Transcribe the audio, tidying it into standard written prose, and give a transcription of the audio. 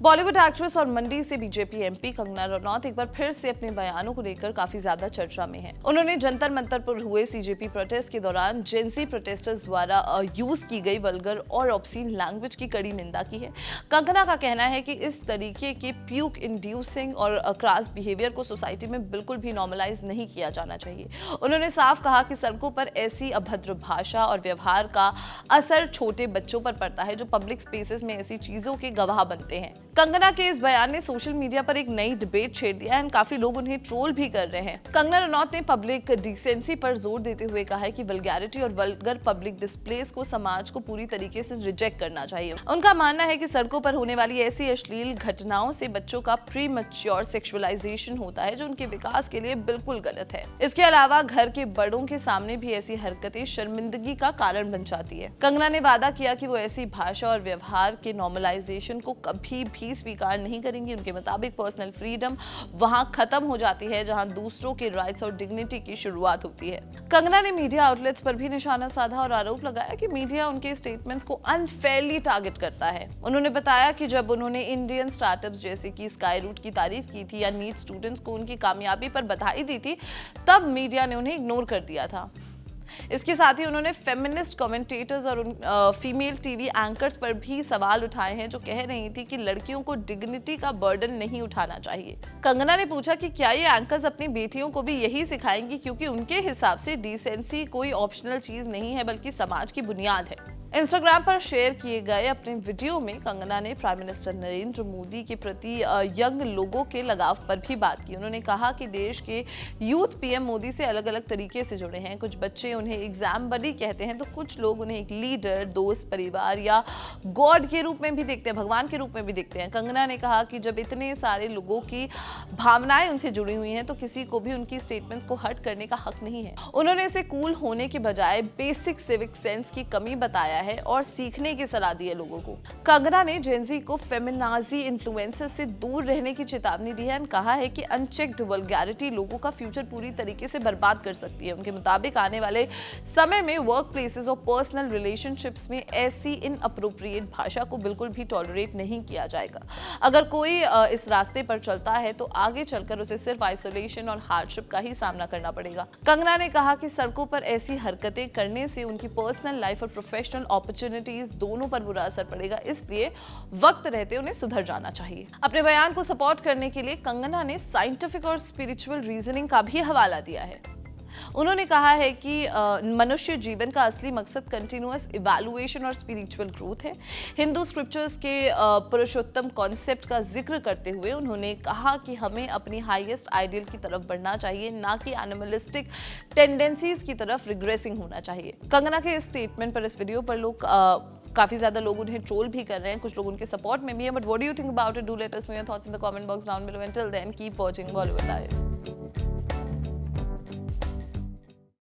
Bollywood actress और मंडी से BJP MP Kangana Ranaut एक बार फिर से अपने बयानों को लेकर काफी ज्यादा चर्चा में हैं। उन्होंने जंतर मंतर पर हुए सीजेपी प्रोटेस्ट के दौरान जेंसी प्रोटेस्टर्स द्वारा यूज की गई वल्गर और ऑब्सीन लैंग्वेज की कड़ी निंदा की है। कंगना का कहना है कि इस तरीके के प्यूक इंड्यूसिंग और क्रास बिहेवियर को सोसाइटी में बिल्कुल भी नॉर्मलाइज नहीं किया जाना चाहिए। उन्होंने साफ कहा कि सड़कों पर ऐसी अभद्र भाषा और व्यवहार का असर छोटे बच्चों पर पड़ता है जो पब्लिक स्पेसेस में ऐसी चीजों के गवाह बनते हैं। कंगना के इस बयान ने सोशल मीडिया पर एक नई डिबेट छेड़ दिया है। काफी लोग उन्हें ट्रोल भी कर रहे हैं। कंगना रनौत ने पब्लिक डिसेंसी पर जोर देते हुए कहा है कि वल्गैरिटी और वल्गर पब्लिक डिस्प्लेस को समाज को पूरी तरीके से रिजेक्ट करना चाहिए। उनका मानना है कि सड़कों पर होने वाली ऐसी अश्लील घटनाओं से बच्चों का प्री मैच्योर सेक्सुअलाइजेशन होता है जो उनके विकास के लिए बिल्कुल गलत है। इसके अलावा घर के बड़ों के सामने भी ऐसी हरकतें शर्मिंदगी का कारण बन जाती है। कंगना ने वादा किया कि वो ऐसी भाषा और व्यवहार के नॉर्मलाइजेशन को कभी भी स्वीकार नहीं करेंगी। उनके मुताबिक पर्सनल फ्रीडम वहां खत्म हो जाती है जहां दूसरों के राइट्स और डिग्निटी की शुरुआत होती है। कंगना ने मीडिया आउटलेट्स पर भी निशाना साधा और आरोप लगाया कि मीडिया उनके स्टेटमेंट्स को अनफेयरली टारगेट करता है। उन्होंने बताया कि जब उन्होंने इंडियन स्टार्टअप्स जैसे कि स्काई रूट की तारीफ की थी या नीट स्टूडेंट्स को उनकी कामयाबी पर बधाई दी थी, तब मीडिया ने उन्हें इग्नोर कर दिया था। इसके साथ ही उन्होंने फेमिनिस्ट कमेंटेटर्स और फीमेल टीवी एंकर्स पर भी सवाल उठाए हैं जो कह रही थी कि लड़कियों को डिग्निटी का बर्डन नहीं उठाना चाहिए। कंगना ने पूछा कि क्या ये एंकर्स अपनी बेटियों को भी यही सिखाएंगी, क्योंकि उनके हिसाब से डिसेंसी कोई ऑप्शनल चीज नहीं है बल्कि समाज की बुनियाद है। इंस्टाग्राम पर शेयर किए गए अपने वीडियो में कंगना ने प्राइम मिनिस्टर नरेंद्र मोदी के प्रति यंग लोगों के लगाव पर भी बात की। उन्होंने कहा कि देश के यूथ पीएम मोदी से अलग अलग तरीके से जुड़े हैं। कुछ बच्चे उन्हें एग्जाम बडी कहते हैं तो कुछ लोग उन्हें एक लीडर, दोस्त, परिवार या गॉड के रूप में भी देखते हैं, भगवान के रूप में भी देखते हैं। कंगना ने कहा कि जब इतने सारे लोगों की भावनाएं उनसे जुड़ी हुई हैं तो किसी को भी उनकी स्टेटमेंट्स को हर्ट करने का हक नहीं है। उन्होंने इसे कूल होने के बजाय बेसिक सिविक सेंस की कमी बताया है और सीखने की सलाह दी है लोगों को। कंगना ने जेंजी को फेमिनाजी इन्फ्लुएंसर्स से दूर रहने की चेतावनी दी है और कहा है कि अनचेक्ड वल्गैरिटी लोगों का फ्यूचर पूरी तरीके से बर्बाद कर सकती है। उनके मुताबिक आने वाले समय में वर्क प्लेसेस और पर्सनल रिलेशनशिप्स में ऐसी इनअप्रोप्रिएट भाषा को बिल्कुल भी टॉलरेट नहीं किया जाएगा। अगर कोई इस रास्ते पर चलता है तो आगे चलकर उसे सिर्फ आइसोलेशन और हार्डशिप का ही सामना करना पड़ेगा। कंगना ने कहा कि सड़कों पर ऐसी हरकतें करने से उनकी पर्सनल लाइफ और प्रोफेशनल अपॉर्चुनिटीज दोनों पर बुरा असर पड़ेगा, इसलिए वक्त रहते उन्हें सुधर जाना चाहिए। अपने बयान को सपोर्ट करने के लिए कंगना ने साइंटिफिक और स्पिरिचुअल रीजनिंग का भी हवाला दिया है। उन्होंने कहा है कि मनुष्य जीवन का असली मकसद कंटिन्यूअस इवैल्यूएशन और स्पिरिचुअल ग्रोथ है। हिंदू स्क्रिप्चर्स के पुरुषोत्तम कॉन्सेप्ट का जिक्र करते हुए उन्होंने कहा कि हमें अपनी हाईएस्ट आइडियल की तरफ बढ़ना चाहिए, ना कि एनिमलिस्टिक टेंडेंसीज की तरफ रिग्रेसिंग होना चाहिए। कंगना के इस स्टेटमेंट पर, इस वीडियो पर काफी ज्यादा लोग उन्हें ट्रोल भी कर रहे हैं, कुछ लोग उनके सपोर्ट में भी हैं। But what do you think about it? Do let us know your thoughts in the comment box down below. Until then, keep watching Bollywood Live.